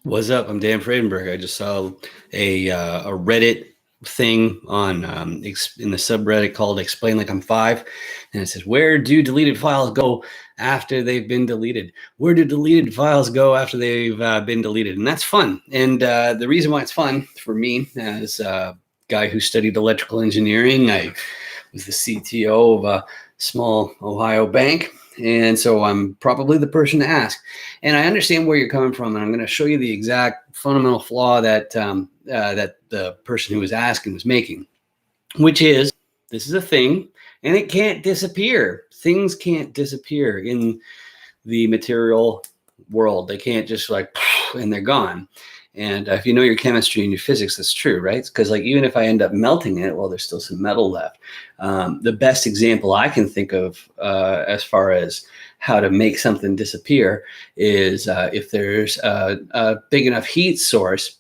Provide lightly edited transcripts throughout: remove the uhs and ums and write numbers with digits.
What's up? I'm Dan Fredenberg. I just saw a Reddit thing on in the subreddit called "Explain Like I'm Five," and it says, "Where do deleted files go after they've been deleted? Where do deleted files go after they've been deleted?" And that's fun. And the reason why it's fun for me, as a guy who studied electrical engineering, I was the CTO of a small Ohio bank. And so I'm probably the person to ask. And I understand where you're coming from, and I'm going to show you the exact fundamental flaw that that the person who was asking was making, which is this is a thing, and it can't disappear. Things can't disappear in the material world. They can't just like, and they're gone. And if you know your chemistry and your physics, that's true, right? Because like even if I end up melting it, well, there's still some metal left. The best example I can think of as far as how to make something disappear is if there's a big enough heat source,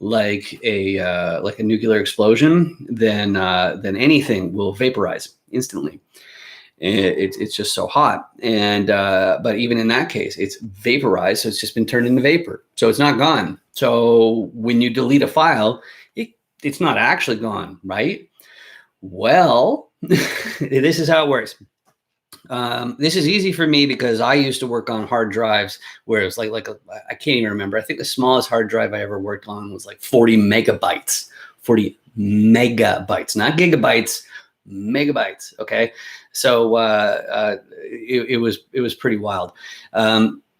like a nuclear explosion, then anything will vaporize instantly. It's just so hot. And but even in that case, it's vaporized, so it's just been turned into vapor, so it's not gone. So when you delete a file, it's not actually gone, right? Well, this is how it works. This is easy for me because I used to work on hard drives where it was I can't even remember. I think the smallest hard drive I ever worked on was like 40 megabytes, 40 megabytes, not gigabytes, megabytes. Okay. So it was pretty wild.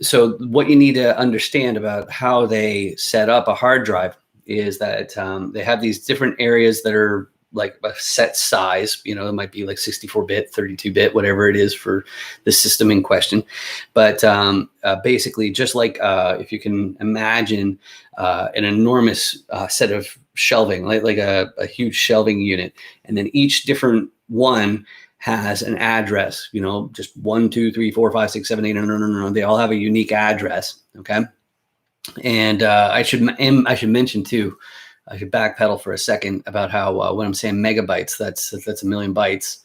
So what you need to understand about how they set up a hard drive is that they have these different areas that are like a set size. You know, it might be like 64-bit, 32-bit, whatever it is for the system in question. But basically, just like if you can imagine an enormous set of shelving, like a huge shelving unit, and then each different one has an address, you know, just 1, 2, 3, 4, 5, 6, 7, 8. No. They all have a unique address. Okay. And I should mention too, I should backpedal for a second about how when I'm saying megabytes, that's a million bytes.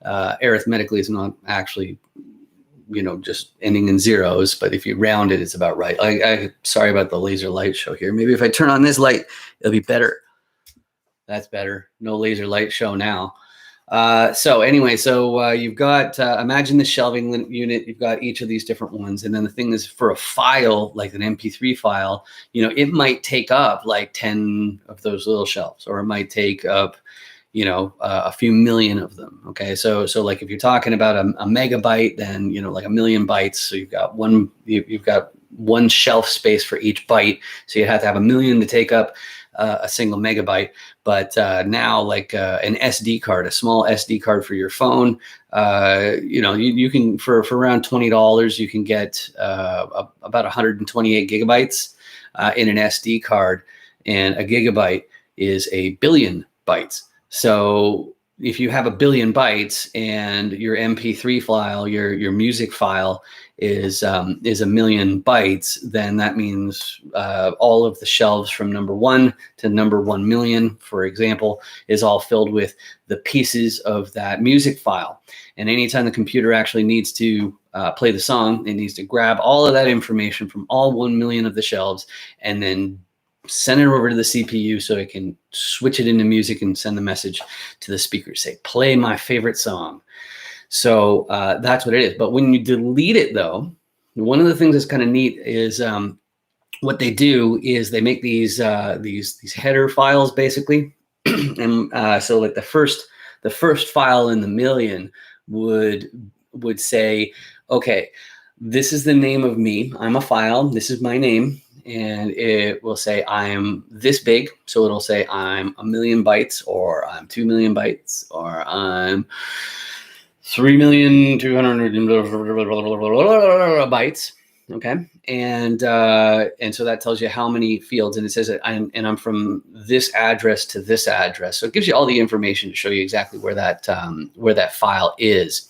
Arithmetically, it's not actually, you know, just ending in zeros, but if you round it, it's about right. Sorry about the laser light show here. Maybe if I turn on this light, it'll be better. That's better. No laser light show now. So anyway, you've got, imagine the shelving unit, you've got each of these different ones. And then the thing is, for a file, like an MP3 file, you know, it might take up like 10 of those little shelves, or it might take up, you know, a few million of them. Okay. So like if you're talking about a megabyte, then, you know, like a million bytes. So you've got one shelf space for each byte. So you have to have a million to take up a single megabyte. But now, like an SD card, a small SD card for your phone, you know, you can for around $20, you can get about 128 gigabytes in an SD card, and a gigabyte is a billion bytes. So if you have a billion bytes and your MP3 file, your music file is a million bytes, then that means all of the shelves from number 1 to number 1 million, for example, is all filled with the pieces of that music file. And anytime the computer actually needs to play the song, it needs to grab all of that information from all 1 million of the shelves and then send it over to the CPU so it can switch it into music and send the message to the speaker, say, play my favorite song. So that's what it is. But when you delete it, though, one of the things that's kind of neat is what they do is they make these header files, basically. And so like the first file in the million would say, okay, this is the name of me. I'm a file. This is my name. And it will say I'm this big. So it'll say I'm 1 million bytes, or I'm 2 million bytes, or I'm 3,200,000 bytes. Okay. And so that tells you how many fields, and it says that I'm from this address to this address. So it gives you all the information to show you exactly where that file is.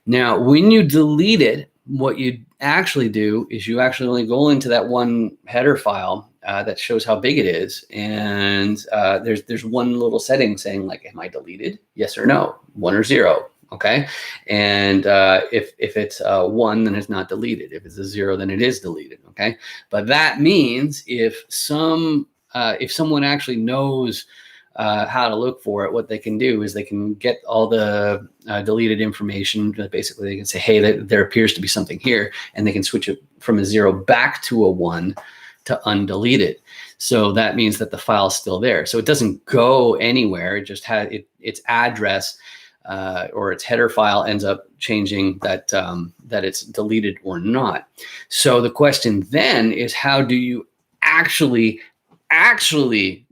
Now, when you delete it, what you actually do is you actually only go into that one header file that shows how big it is. And there's one little setting saying like, am I deleted? Yes or no, 1 or 0. Okay. And if it's a 1, then it's not deleted. If it's a 0, then it is deleted. Okay. But that means if someone actually knows how to look for it, what they can do is they can get all the deleted information. Basically, they can say, hey, there appears to be something here, and they can switch it from a 0 back to a 1 to undeleted. So that means that the file is still there. So it doesn't go anywhere. It just has its address or its header file ends up changing that that it's deleted or not. So the question then is, how do you actually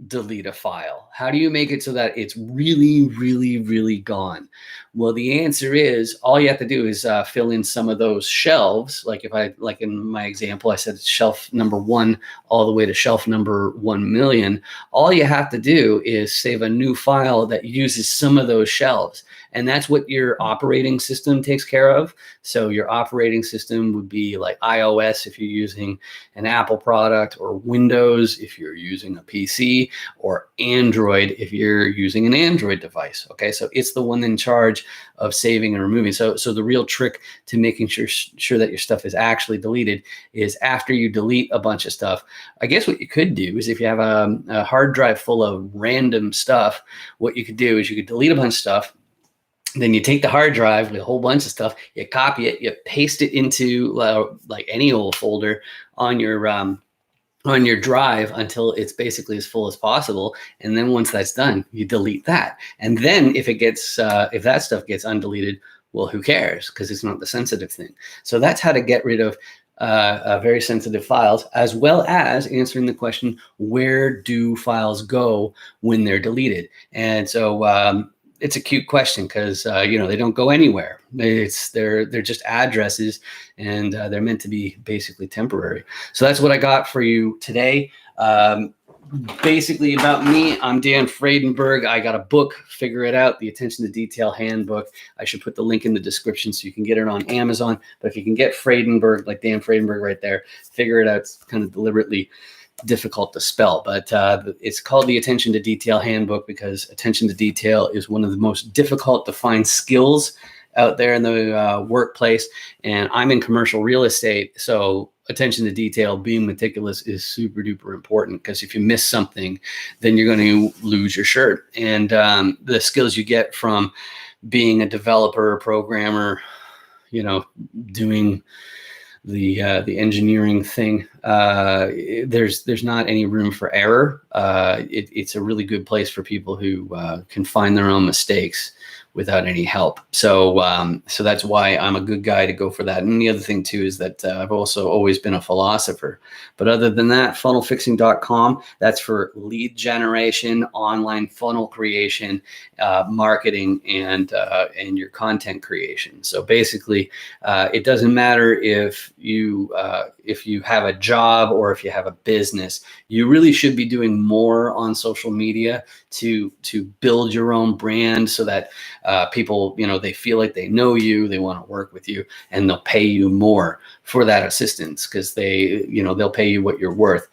delete a file? How do you make it so that it's really, really, really gone? Well, the answer is all you have to do is fill in some of those shelves. Like in my example, I said shelf number 1 all the way to shelf number 1,000,000. All you have to do is save a new file that uses some of those shelves. And that's what your operating system takes care of. So your operating system would be like iOS if you're using an Apple product, or Windows if you're using a PC, or Android if you're using an Android device. Okay, so it's the one in charge of saving and removing. So the real trick to making sure that your stuff is actually deleted is after you delete a bunch of stuff. I guess what you could do is if you have a hard drive full of random stuff, what you could do is you could delete a bunch of stuff. Then you take the hard drive with a whole bunch of stuff, you copy it, you paste it into like any old folder on your drive until it's basically as full as possible. And then once that's done, you delete that. And then if that stuff gets undeleted, well, who cares? Because it's not the sensitive thing. So that's how to get rid of very sensitive files, as well as answering the question, where do files go when they're deleted? And so it's a cute question because they don't go anywhere. They're just addresses, and they're meant to be basically temporary. So that's what I got for you today. Basically about me, I'm Dan Friedenberg. I got a book, Figure It Out, the Attention to Detail Handbook. I should put the link in the description so you can get it on Amazon. But if you can get Friedenberg, like Dan Friedenberg right there, Figure It Out. It's kind of deliberately difficult to spell, but it's called the Attention to Detail Handbook because attention to detail is one of the most difficult to find skills out there in the workplace. And I'm in commercial real estate, so attention to detail, being meticulous, is super duper important, because if you miss something, then you're going to lose your shirt. And the skills you get from being a developer, programmer, doing the engineering thing, there's not any room for error. It's a really good place for people who can find their own mistakes without any help. So that's why I'm a good guy to go for that. And the other thing too is that I've also always been a philosopher. But other than that, funnelfixing.com, that's for lead generation, online funnel creation, marketing, and your content creation. So basically, it doesn't matter if you have a job or if you have a business. You really should be doing more on social media to build your own brand, so that people, they feel like they know you, they want to work with you, and they'll pay you more for that assistance, because they'll pay you what you're worth.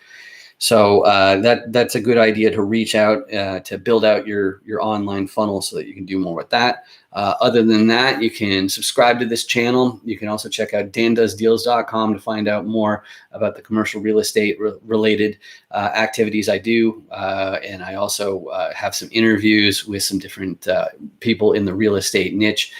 So that's a good idea to reach out to build out your online funnel so that you can do more with that. Other than that, you can subscribe to this channel. You can also check out dandoesdeals.com to find out more about the commercial real estate related activities I do. And I also have some interviews with some different people in the real estate niche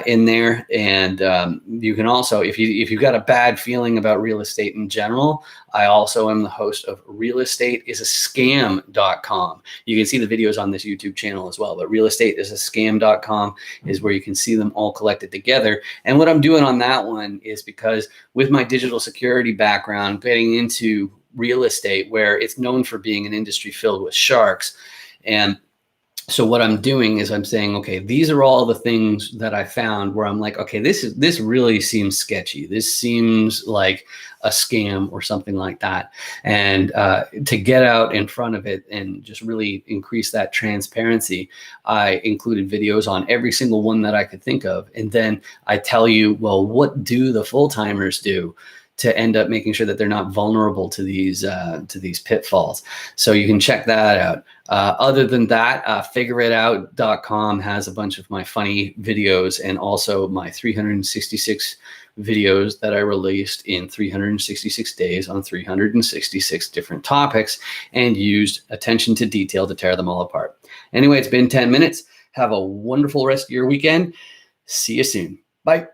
in there. And you can also, if you've got a bad feeling about real estate in general, I also am the host of realestateisaScam.com. You can see the videos on this YouTube channel as well, but realestateisaScam.com is where you can see them all collected together. And what I'm doing on that one is because with my digital security background, getting into real estate, where it's known for being an industry filled with sharks. And so what I'm doing is I'm saying, okay, these are all the things that I found where I'm like, okay, this really seems sketchy. This seems like a scam or something like that. And to get out in front of it and just really increase that transparency, I included videos on every single one that I could think of. And then I tell you, well, what do the full-timers do to end up making sure that they're not vulnerable to these pitfalls. So you can check that out. Other than that, FIGGERRIDOUT.com has a bunch of my funny videos and also my 366 videos that I released in 366 days on 366 different topics and used attention to detail to tear them all apart. Anyway, it's been 10 minutes. Have a wonderful rest of your weekend. See you soon. Bye.